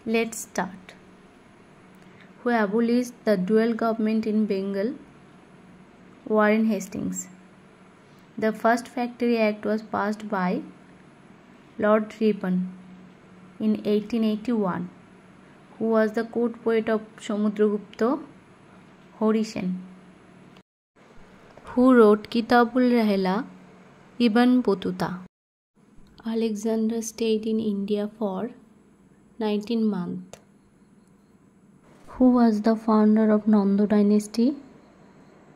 Let's start. Who abolished the dual government in Bengal? Warren Hastings. The first Factory Act was passed by Lord Ripon in 1881. Who was the court poet of Samudragupta? Hori Sen. Who wrote Kitabul Rahla? Ibn Battuta. Alexander stayed in India for 19 months. Who was the founder of Nanda dynasty?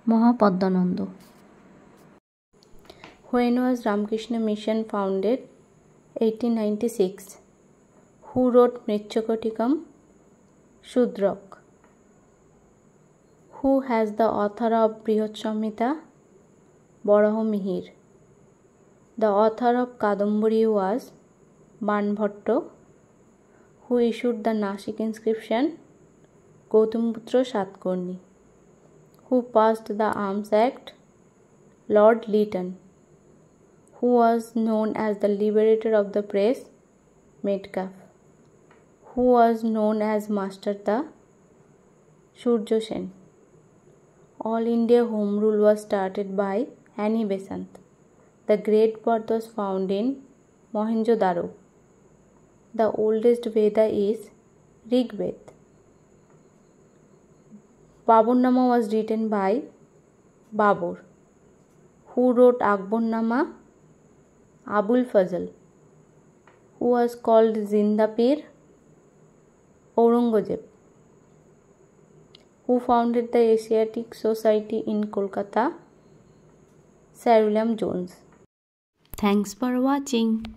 Mahapadmananda. When was Ramakrishna Mission founded? 1896. Who wrote Mrityakotikam? Shudrak. Who has the author of Brihad Samhita? Baraha Mihir. The author of Kadambari was Banbhatta. Who issued the Nashik inscription? Gautamiputra Satkarni. Who passed the Arms Act? Lord Lytton. Who was known as the liberator of the press? Metcalfe. Who was known as Master the? Surya Sen. All India Home Rule was started by Annie Besant. The Great Bath was found in Mohenjo-daro. The oldest Veda is Rig Veda. Baburnama was written by Babur. Who wrote Akbarnama? Abul Fazl. Who was called Zinda Pir? Aurangzeb. Who founded the Asiatic Society in Kolkata? Sir William Jones. Thanks for watching.